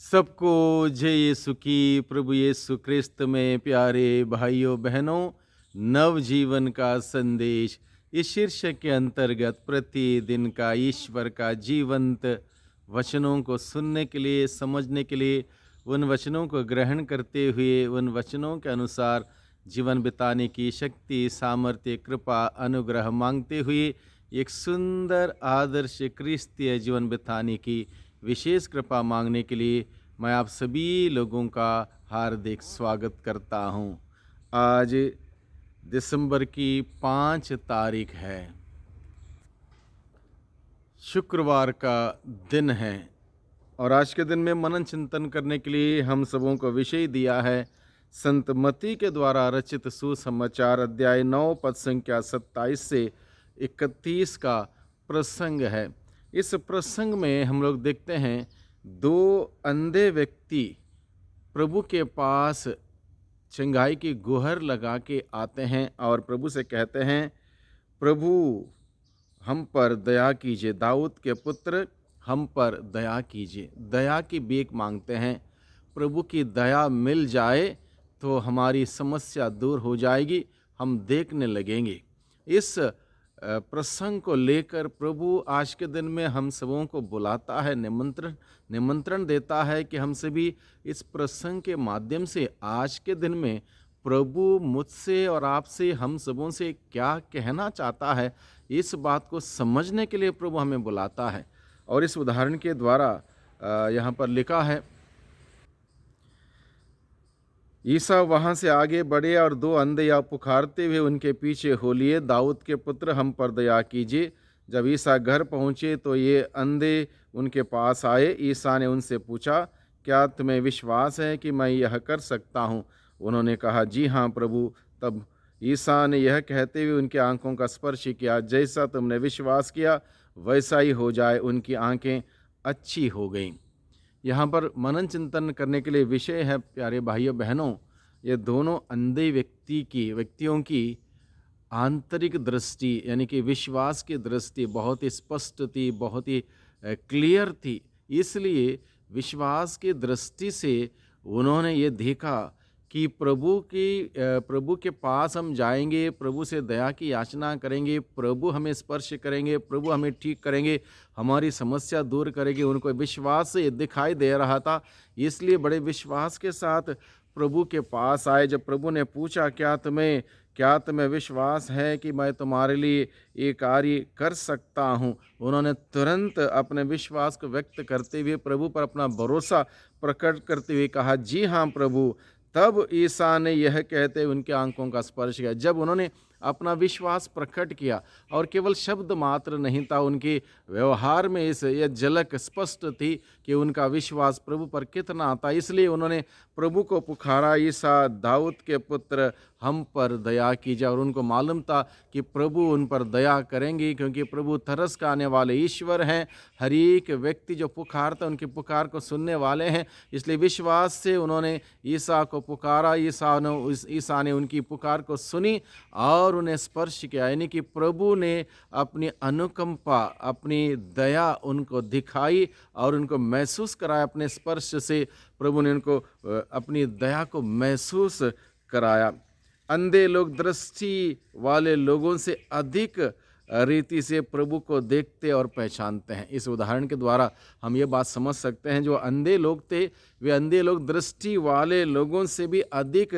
सबको जय यीशु की। प्रभु यीशु क्रिस्त में प्यारे भाइयों बहनों, नव जीवन का संदेश इस शीर्षक के अंतर्गत प्रतिदिन का ईश्वर का जीवंत वचनों को सुनने के लिए, समझने के लिए, उन वचनों को ग्रहण करते हुए उन वचनों के अनुसार जीवन बिताने की शक्ति, सामर्थ्य, कृपा, अनुग्रह मांगते हुए एक सुंदर आदर्श क्रिस्तीय जीवन बिताने की विशेष कृपा मांगने के लिए मैं आप सभी लोगों का हार्दिक स्वागत करता हूं। आज दिसंबर की 5 तारीख है, शुक्रवार का दिन है। और आज के दिन में मनन चिंतन करने के लिए हम सबों को विषय दिया है संत मत्ती के द्वारा रचित सुसमाचार अध्याय 9 पद संख्या 27 से 31 का प्रसंग है। इस प्रसंग में हम लोग देखते हैं दो अंधे व्यक्ति प्रभु के पास चंगाई की गुहार लगा के आते हैं और प्रभु से कहते हैं, प्रभु हम पर दया कीजिए, दाऊद के पुत्र हम पर दया कीजिए। दया की भीख मांगते हैं। प्रभु की दया मिल जाए तो हमारी समस्या दूर हो जाएगी, हम देखने लगेंगे। इस प्रसंग को लेकर प्रभु आज के दिन में हम सबों को बुलाता है, निमंत्रण देता है कि हम सभी इस प्रसंग के माध्यम से आज के दिन में प्रभु मुझसे और आपसे, हम सबों से क्या कहना चाहता है, इस बात को समझने के लिए प्रभु हमें बुलाता है। और इस उदाहरण के द्वारा यहाँ पर लिखा है, ईसा वहाँ से आगे बढ़े और दो अंधे या पुकारते हुए उनके पीछे हो लिए, दाऊद के पुत्र हम पर दया कीजिए। जब ईसा घर पहुँचे तो ये अंधे उनके पास आए। ईसा ने उनसे पूछा, क्या तुम्हें विश्वास है कि मैं यह कर सकता हूँ? उन्होंने कहा, जी हाँ प्रभु। तब ईसा ने यह कहते हुए उनकी आंखों का स्पर्श किया। जैसा तुमने विश्वास किया वैसा ही हो जाए। उनकी आंखें अच्छी हो गईं। यहाँ पर मनन चिंतन करने के लिए विषय है, प्यारे भाइयों बहनों, ये दोनों अंधे व्यक्तियों की आंतरिक दृष्टि यानी कि विश्वास की दृष्टि बहुत ही स्पष्ट थी, बहुत ही क्लियर थी। इसलिए विश्वास की दृष्टि से उन्होंने ये देखा कि प्रभु के पास हम जाएंगे, प्रभु से दया की याचना करेंगे, प्रभु हमें स्पर्श करेंगे, प्रभु हमें ठीक करेंगे, हमारी समस्या दूर करेंगे। उनको विश्वास से दिखाई दे रहा था, इसलिए बड़े विश्वास के साथ प्रभु के पास आए। जब प्रभु ने पूछा, क्या तुम्हें विश्वास है कि मैं तुम्हारे लिए ये कार्य कर सकता हूँ, उन्होंने तुरंत अपने विश्वास को व्यक्त करते हुए प्रभु पर अपना भरोसा प्रकट करते हुए कहा, जी हाँ प्रभु। तब ईसा ने यह कहते उनके आंखों का स्पर्श किया। जब उन्होंने अपना विश्वास प्रकट किया, और केवल शब्द मात्र नहीं था, उनके व्यवहार में यह झलक स्पष्ट थी कि उनका विश्वास प्रभु पर कितना आता। इसलिए उन्होंने प्रभु को पुकारा, ईसा दाऊद के पुत्र हम पर दया कीजिए। और उनको मालूम था कि प्रभु उन पर दया करेंगे, क्योंकि प्रभु तरस खाने वाले ईश्वर हैं। हर एक व्यक्ति जो पुकारता उनकी पुकार को सुनने वाले हैं। इसलिए विश्वास से उन्होंने ईसा को पुकारा। ईसा ने उनकी पुकार को सुनी और उन्हें स्पर्श किया, यानी कि प्रभु ने अपनी अनुकंपा, अपनी दया उनको दिखाई और उनको महसूस कराया। अपने स्पर्श से प्रभु ने उनको अपनी दया को महसूस कराया। अंधे लोग दृष्टि वाले लोगों से अधिक रीति से प्रभु को देखते और पहचानते हैं। इस उदाहरण के द्वारा हम ये बात समझ सकते हैं, जो अंधे लोग थे वे अंधे लोग दृष्टि वाले लोगों से भी अधिक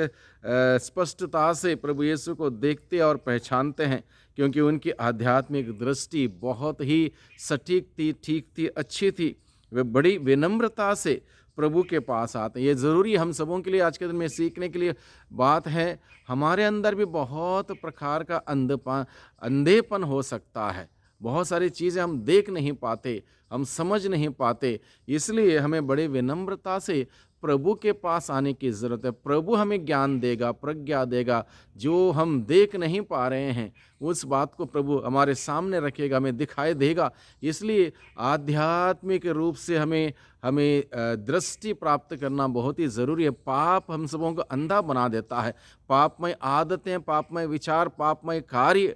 स्पष्टता से प्रभु यीशु को देखते और पहचानते हैं, क्योंकि उनकी आध्यात्मिक दृष्टि बहुत ही सटीक थी, ठीक थी, अच्छी थी। वे बड़ी विनम्रता से प्रभु के पास आते हैं। ये ज़रूरी हम सबों के लिए आज के दिन में सीखने के लिए बात है। हमारे अंदर भी बहुत प्रकार का अंधेपन हो सकता है। बहुत सारी चीज़ें हम देख नहीं पाते, हम समझ नहीं पाते। इसलिए हमें बड़े विनम्रता से प्रभु के पास आने की ज़रूरत है। प्रभु हमें ज्ञान देगा, प्रज्ञा देगा। जो हम देख नहीं पा रहे हैं उस बात को प्रभु हमारे सामने रखेगा, हमें दिखाई देगा। इसलिए आध्यात्मिक रूप से हमें दृष्टि प्राप्त करना बहुत ही ज़रूरी है। पाप हम सबों को अंधा बना देता है। पापमय आदतें, पापमय विचार, पापमय कार्य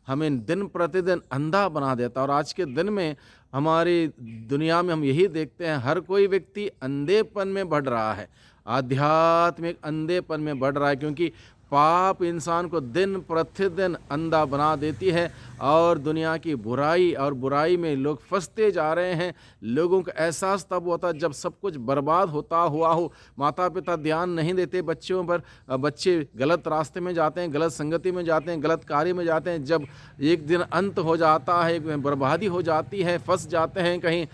हमें दिन प्रतिदिन अंधा बना देता है। और आज के दिन में हमारी दुनिया में हम यही देखते हैं, हर कोई व्यक्ति अंधेपन में बढ़ रहा है, आध्यात्मिक अंधेपन में बढ़ रहा है, क्योंकि पाप इंसान को दिन प्रतिदिन अंधा बना देती है और दुनिया की बुराई में लोग फंसते जा रहे हैं। लोगों को एहसास तब होता है जब सब कुछ बर्बाद होता हुआ हो, माता पिता ध्यान नहीं देते बच्चों पर, बच्चे गलत रास्ते में जाते हैं, गलत संगति में जाते हैं, गलत कार्य में जाते हैं। जब एक दिन अंत हो जाता है, बर्बादी हो जाती है, फंस जाते हैं कहीं,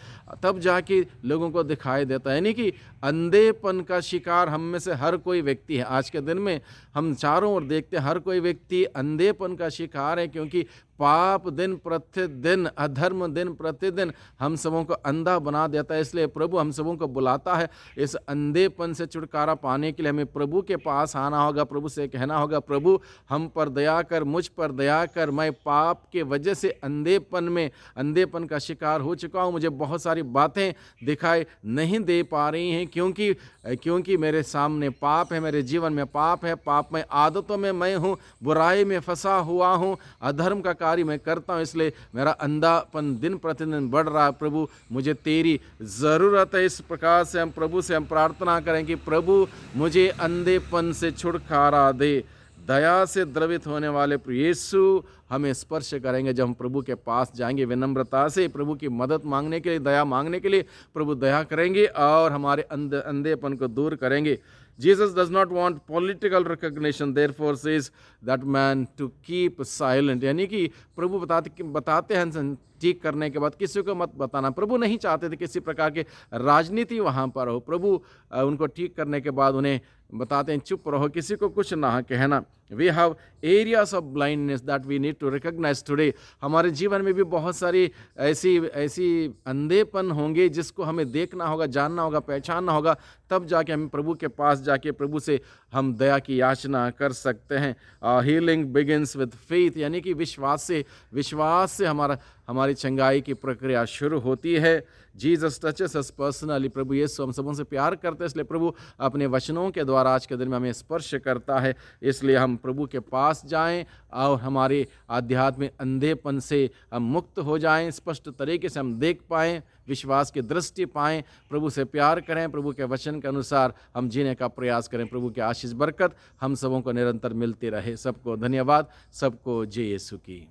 तब जाके लोगों को दिखाई देता है। यानी कि अंधेपन का शिकार हम में से हर कोई व्यक्ति है। आज के दिन में हम चारों ओर देखते हैं, हर कोई व्यक्ति अंधेपन का शिकार है, क्योंकि पाप दिन प्रतिदिन, अधर्म दिन प्रतिदिन हम सबों को अंधा बना देता है। इसलिए प्रभु हम सबों को बुलाता है, इस अंधेपन से छुटकारा पाने के लिए हमें प्रभु के पास आना होगा, प्रभु से कहना होगा, प्रभु हम पर दया कर, मुझ पर दया कर, मैं पाप के वजह से अंधेपन का शिकार हो चुका हूँ। मुझे बहुत सारी बातें दिखाई नहीं दे पा रही हैं, क्योंकि मेरे सामने पाप है, मेरे जीवन में पाप है, पापमय आदतों में मैं हूँ, बुराई में फंसा हुआ हूँ, अधर्म का कार्य मैं करता हूँ, इसलिए मेरा अंधापन दिन प्रतिदिन बढ़ रहा है। प्रभु मुझे तेरी ज़रूरत है। इस प्रकार से हम प्रभु से प्रार्थना करें कि प्रभु मुझे अंधेपन से छुटकारा दे। दया से द्रवित होने वाले प्रभु यीशु हमें स्पर्श करेंगे जब हम प्रभु के पास जाएंगे। विनम्रता से प्रभु की मदद मांगने के लिए, दया मांगने के लिए प्रभु दया करेंगे और हमारे अंधेपन को दूर करेंगे। Jesus does not want political recognition, therefore says that man to keep silent। यानी कि प्रभु बताते हैं ठीक करने के बाद किसी को मत बताना। प्रभु नहीं चाहते थे किसी प्रकार के राजनीति वहाँ पर हो। प्रभु उनको ठीक करने के बाद उन्हें बताते हैं चुप रहो, किसी को कुछ ना कहना। We have areas of blindness that we need to recognise today. हमारे जीवन में भी बहुत सारी ऐसी अंधेपन होंगे जिसको हमें देखना होगा, जानना होगा, पहचानना होगा, तब जाके हम प्रभु के पास जाके प्रभु से हम दया की याचना कर सकते हैं। हीलिंग बिगिंस विद फेथ, यानी कि विश्वास से हमारी चंगाई की प्रक्रिया शुरू होती है। जीसस टचेस अस पर्सनली। प्रभु यीशु हम सबों से प्यार करते हैं, इसलिए प्रभु अपने वचनों के द्वारा आज के दिन में हमें स्पर्श करता है। इसलिए हम प्रभु के पास जाएं और हमारे आध्यात्मिक अंधेपन से हम मुक्त हो जाएं, स्पष्ट तरीके से हम देख पाएं, विश्वास की दृष्टि पाएं, प्रभु से प्यार करें, प्रभु के वचन के अनुसार हम जीने का प्रयास करें। प्रभु की आशीष बरकत हम सबों को निरंतर मिलती रहे। सबको धन्यवाद, सबको जय यीशु की।